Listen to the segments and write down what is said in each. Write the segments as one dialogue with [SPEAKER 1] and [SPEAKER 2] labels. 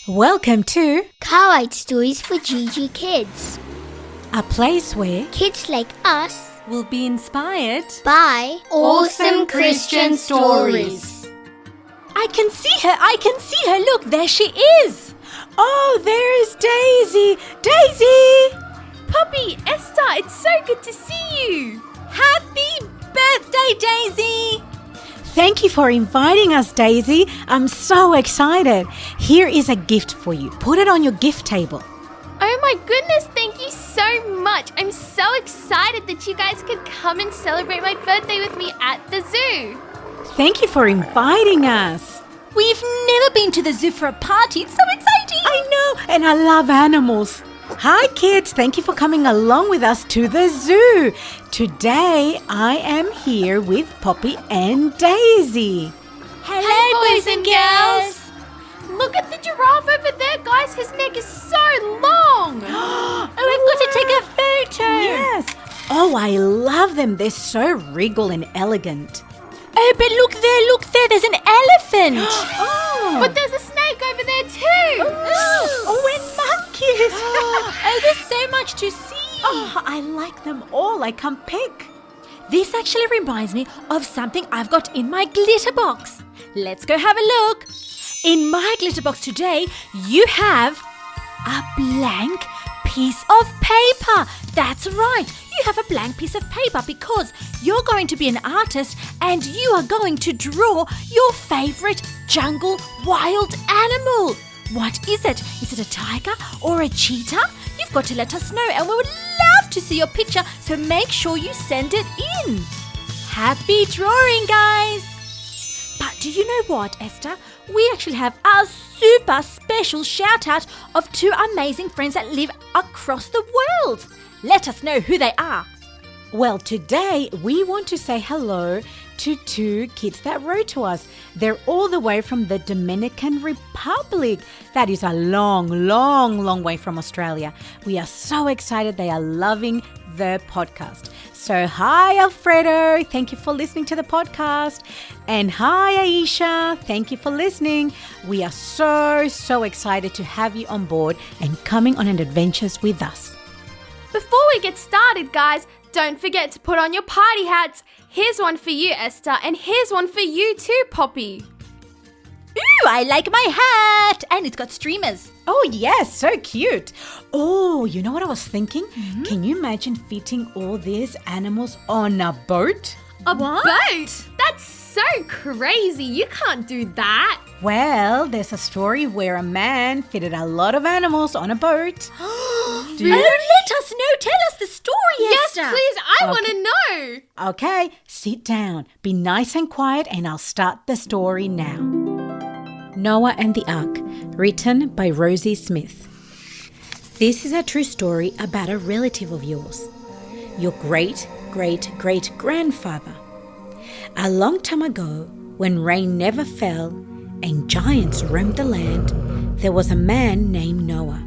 [SPEAKER 1] Welcome to
[SPEAKER 2] Gravatt Stories for GIGI Kids.
[SPEAKER 1] a place where
[SPEAKER 2] Kids like us
[SPEAKER 1] will be inspired.
[SPEAKER 2] by awesome Christian stories.
[SPEAKER 1] I can see her. Look, there she is. Oh, there is Daisy. Daisy!
[SPEAKER 3] Puppy, Esther, it's so good to see you.
[SPEAKER 1] Happy birthday, Daisy! Thank you for inviting us, Daisy. I'm so excited. Here is a gift for you. Put it on your gift table.
[SPEAKER 3] Oh my goodness, thank you so much. I'm so excited that you guys could come and celebrate my birthday with me at the zoo.
[SPEAKER 1] Thank you for inviting us.
[SPEAKER 4] We've never been to the zoo for a party. It's so exciting.
[SPEAKER 1] I know, and I love animals. Hi kids, thank you for coming along with us to the zoo. Today I am here with Poppy and Daisy.
[SPEAKER 3] Hello, boys and girls. Look at the giraffe over there, guys. His neck is so long.
[SPEAKER 4] We've got to take a photo.
[SPEAKER 1] Yes. Oh, I love them. They're so regal and elegant.
[SPEAKER 4] Oh, but look there, there's an elephant.
[SPEAKER 1] Oh,
[SPEAKER 3] But there's a snake over there too.
[SPEAKER 1] and monkeys.
[SPEAKER 4] Oh, there's so much to see.
[SPEAKER 1] Oh, I like them all. I can't pick.
[SPEAKER 4] This actually reminds me of something I've got in my glitter box. Let's go have a look. In my glitter box today, you have a blank piece of paper. That's right. You have a blank piece of paper because you're going to be an artist and you are going to draw your favorite jungle wild animal. What is it? Is it a tiger or a cheetah? You've got to let us know and we would love to see your picture, so make sure you send it in. Happy drawing, guys! But do you know what, Esther? We actually have a super special shout out of two amazing friends that live across the world. Let us know who they are.
[SPEAKER 1] Well, today we want to say hello to two kids that wrote to us. They're all the way from the Dominican Republic. That is a long way from Australia. We are so excited. They are loving the podcast. So hi, Alfredo. Thank you for listening to the podcast. And hi, Aisha. Thank you for listening. We are so excited to have you on board and coming on an adventures with us.
[SPEAKER 3] Before we get started, guys, don't forget to put on your party hats. Here's one for you, Esther, and here's one for you too, Poppy.
[SPEAKER 4] Ooh, I like my hat! And it's got streamers.
[SPEAKER 1] Oh, yes, so cute. Oh, you know what I was thinking? Can you imagine fitting all these animals on a boat?
[SPEAKER 3] A boat? That's so crazy. You can't do that.
[SPEAKER 1] Well, there's a story where a man fitted a lot of animals on a boat.
[SPEAKER 4] Oh, let us know. Tell us the story,
[SPEAKER 3] Yes,
[SPEAKER 4] Esther.
[SPEAKER 3] please. I
[SPEAKER 1] Okay.
[SPEAKER 3] want to know.
[SPEAKER 1] Okay, sit down. Be nice and quiet and I'll start the story now. Noah and the Ark, written by Rosie Smith. This is a true story about a relative of yours, your great-great-great-grandfather. A long time ago, when rain never fell and giants roamed the land, there was a man named Noah.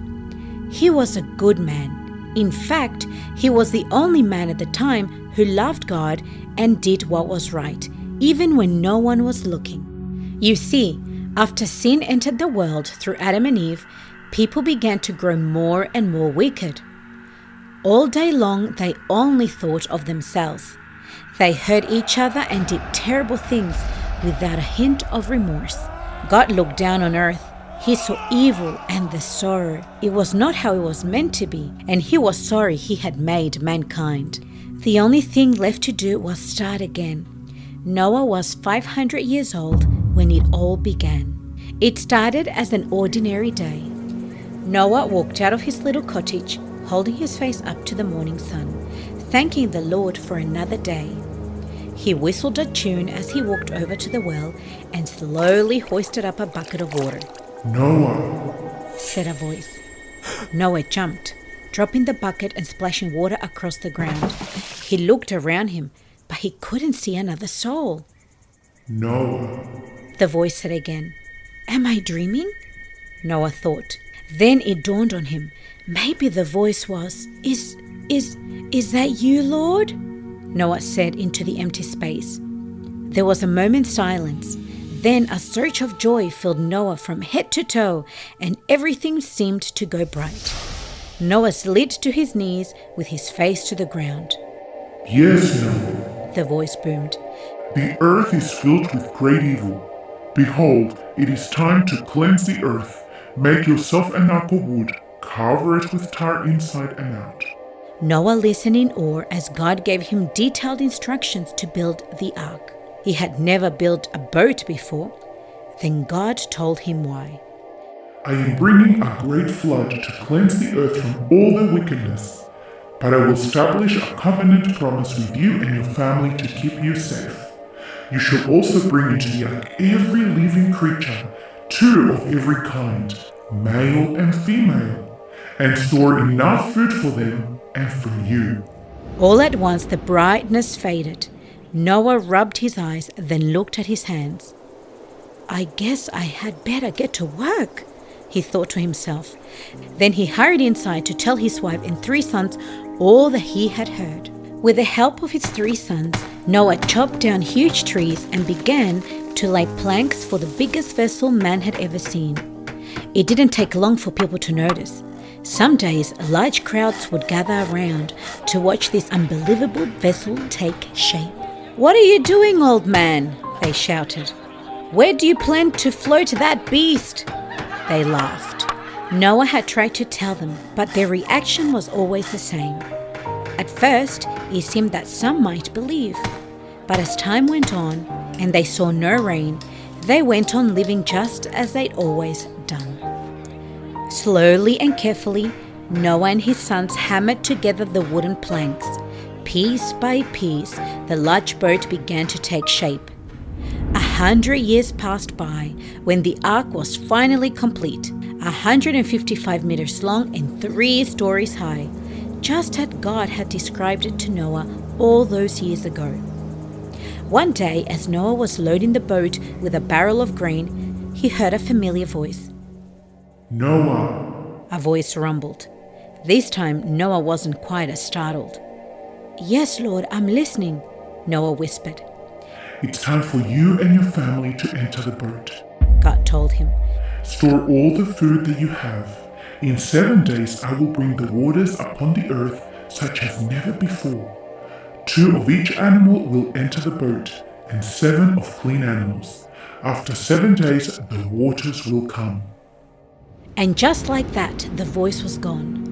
[SPEAKER 1] He was a good man. In fact, he was the only man at the time who loved God and did what was right, even when no one was looking. You see, after sin entered the world through Adam and Eve, people began to grow more and more wicked. All day long, they only thought of themselves. They hurt each other and did terrible things without a hint of remorse. God looked down on earth. He saw evil and the sorrow. It was not how it was meant to be, and he was sorry he had made mankind. The only thing left to do was start again. Noah was 500 years old when it all began. It started as an ordinary day. Noah walked out of his little cottage, holding his face up to the morning sun, thanking the Lord for another day. He whistled a tune as he walked over to the well and slowly hoisted up a bucket of water.
[SPEAKER 5] Noah,
[SPEAKER 1] Said a voice. Noah jumped, dropping the bucket and splashing water across the ground. He looked around him, but he couldn't see another soul.
[SPEAKER 5] Noah,
[SPEAKER 1] The voice said again. Am I dreaming? Noah thought. Then it dawned on him. Maybe the voice was, Is that you, Lord? Noah said into the empty space. There was a moment's silence. Then a surge of joy filled Noah from head to toe, and everything seemed to go bright. Noah slid to his knees with his face to the ground.
[SPEAKER 5] Yes, Noah.
[SPEAKER 1] The voice boomed.
[SPEAKER 5] The earth is filled with great evil. Behold, it is time to cleanse the earth. Make yourself an ark of wood. Cover it with tar inside and out.
[SPEAKER 1] Noah listened in awe as God gave him detailed instructions to build the ark. He had never built a boat before. Then God told him why.
[SPEAKER 5] I am bringing a great flood to cleanse the earth from all their wickedness. But I will establish a covenant promise with you and your family to keep you safe. You shall also bring into the ark every living creature, 2 of every kind, male and female, and store enough food for them and for you.
[SPEAKER 1] All at once the brightness faded. Noah rubbed his eyes, then looked at his hands. I guess I had better get to work, he thought to himself. Then he hurried inside to tell his wife and 3 sons all that he had heard. With the help of his 3 sons, Noah chopped down huge trees and began to lay planks for the biggest vessel man had ever seen. It didn't take long for people to notice. Some days, large crowds would gather around to watch this unbelievable vessel take shape. What are you doing, old man? They shouted. Where do you plan to float that beast? They laughed. Noah had tried to tell them, but their reaction was always the same. At first, it seemed that some might believe. But as time went on, and they saw no rain, they went on living just as they'd always done. Slowly and carefully, Noah and his sons hammered together the wooden planks. Piece by piece, the large boat began to take shape. 100 years passed by when the ark was finally complete, 155 meters long and 3 stories high, just as God had described it to Noah all those years ago. One day, as Noah was loading the boat with a barrel of grain, he heard a familiar voice.
[SPEAKER 5] Noah!
[SPEAKER 1] A voice rumbled. This time, Noah wasn't quite as startled. Yes, Lord, I'm listening, Noah whispered.
[SPEAKER 5] It's time for you and your family to enter the boat.
[SPEAKER 1] God told him.
[SPEAKER 5] Store all the food that you have. In 7 days I will bring the waters upon the earth such as never before. 2 of each animal will enter the boat, and 7 of clean animals. After 7 days the waters will come.
[SPEAKER 1] And just like that, the voice was gone.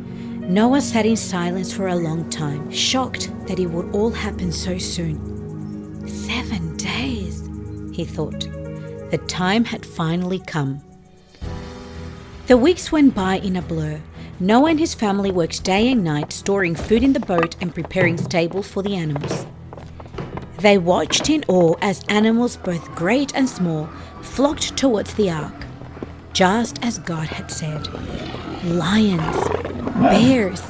[SPEAKER 1] Noah sat in silence for a long time, shocked that it would all happen so soon. 7 days, he thought. The time had finally come. The weeks went by in a blur. Noah and his family worked day and night, storing food in the boat and preparing stables for the animals. They watched in awe as animals, both great and small, flocked towards the ark, just as God had said. Lions, bears,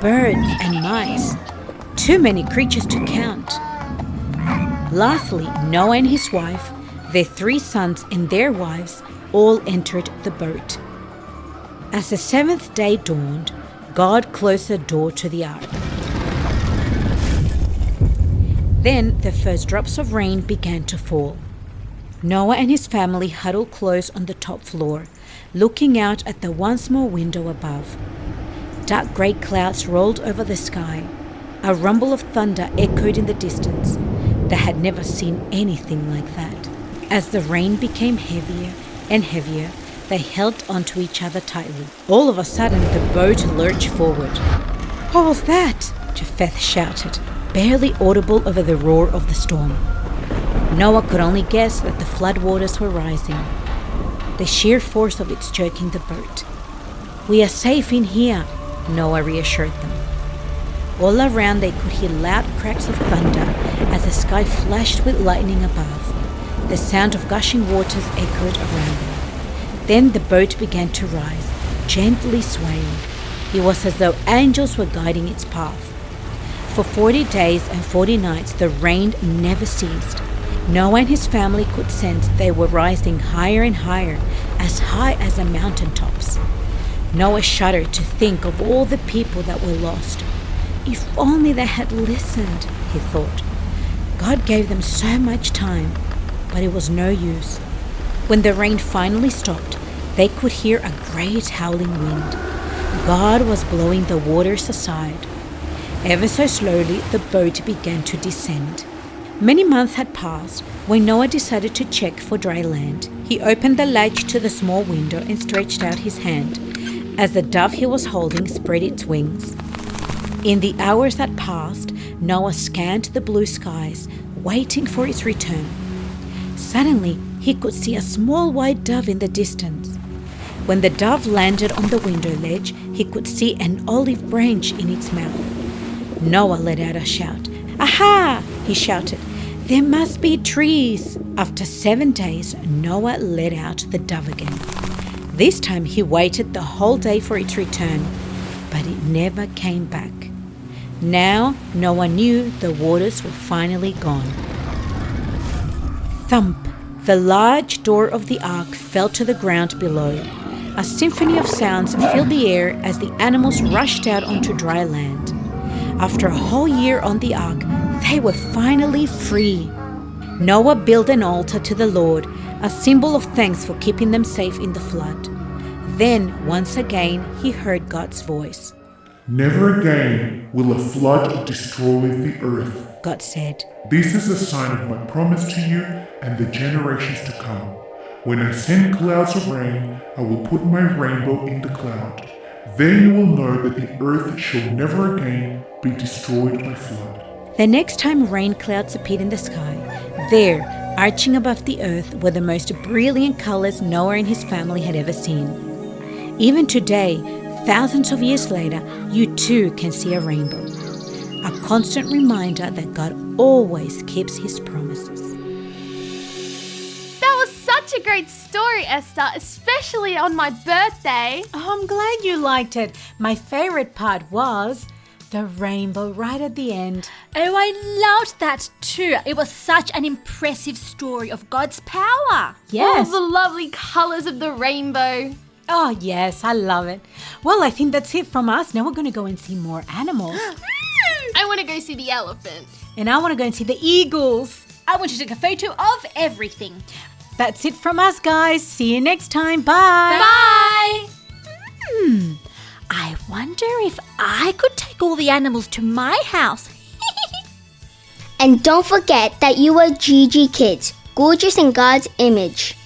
[SPEAKER 1] birds, and mice. Too many creatures to count. Lastly, Noah and his wife, their 3 sons and their wives all entered the boat. As the 7th day dawned, God closed the door to the ark. Then the first drops of rain began to fall. Noah and his family huddled close on the top floor, looking out at the one small window above. Dark grey clouds rolled over the sky. A rumble of thunder echoed in the distance. They had never seen anything like that. As the rain became heavier and heavier, they held onto each other tightly. All of a sudden, the boat lurched forward. What was that? Japheth shouted, barely audible over the roar of the storm. Noah could only guess that the floodwaters were rising, the sheer force of it choking the boat. We are safe in here, Noah reassured them. All around they could hear loud cracks of thunder as the sky flashed with lightning above. The sound of gushing waters echoed around them. Then the boat began to rise, gently swaying. It was as though angels were guiding its path. For 40 days and 40 nights the rain never ceased. Noah and his family could sense they were rising higher and higher, as high as the mountaintops. Noah shuddered to think of all the people that were lost. If only they had listened, he thought. God gave them so much time, but it was no use. When the rain finally stopped, they could hear a great howling wind. God was blowing the waters aside. Ever so slowly, the boat began to descend. Many months had passed when Noah decided to check for dry land. He opened the latch to the small window and stretched out his hand as the dove he was holding spread its wings. In the hours that passed, Noah scanned the blue skies, waiting for its return. Suddenly, he could see a small white dove in the distance. When the dove landed on the window ledge, he could see an olive branch in its mouth. Noah let out a shout. "Aha!" he shouted. "There must be trees." After 7 days, Noah let out the dove again. This time he waited the whole day for its return, but it never came back. Now Noah knew the waters were finally gone. Thump! The large door of the ark fell to the ground below. A symphony of sounds filled the air as the animals rushed out onto dry land. After a whole year on the ark, they were finally free. Noah built an altar to the Lord, a symbol of thanks for keeping them safe in the flood. Then, once again, he heard God's voice.
[SPEAKER 5] Never again will a flood destroy the earth.
[SPEAKER 1] God said,
[SPEAKER 5] This is a sign of my promise to you and the generations to come. When I send clouds of rain, I will put my rainbow in the cloud. Then you will know that the earth shall never again be destroyed by flood.
[SPEAKER 1] The next time rain clouds appeared in the sky, there, arching above the earth, were the most brilliant colors Noah and his family had ever seen. Even today, thousands of years later, you too can see a rainbow. A constant reminder that God always keeps his promises.
[SPEAKER 3] That was such a great story, Esther, especially on my birthday.
[SPEAKER 4] Oh, I'm glad you liked it. My favorite part was the rainbow right at the end. Oh, I loved that too. It was such an impressive story of God's power.
[SPEAKER 3] All the lovely colors of the rainbow.
[SPEAKER 4] Oh, yes, I love it. Well, I think that's it from us. Now we're going to go and see more animals.
[SPEAKER 3] I want to go see the elephant.
[SPEAKER 4] And I want to go and see the eagles. I want to take a photo of everything. That's it from us, guys. See you next time. Bye.
[SPEAKER 3] Bye.
[SPEAKER 4] I wonder if I could take all the animals to my house.
[SPEAKER 2] And don't forget that you are GIGI Kids, gorgeous in God's image.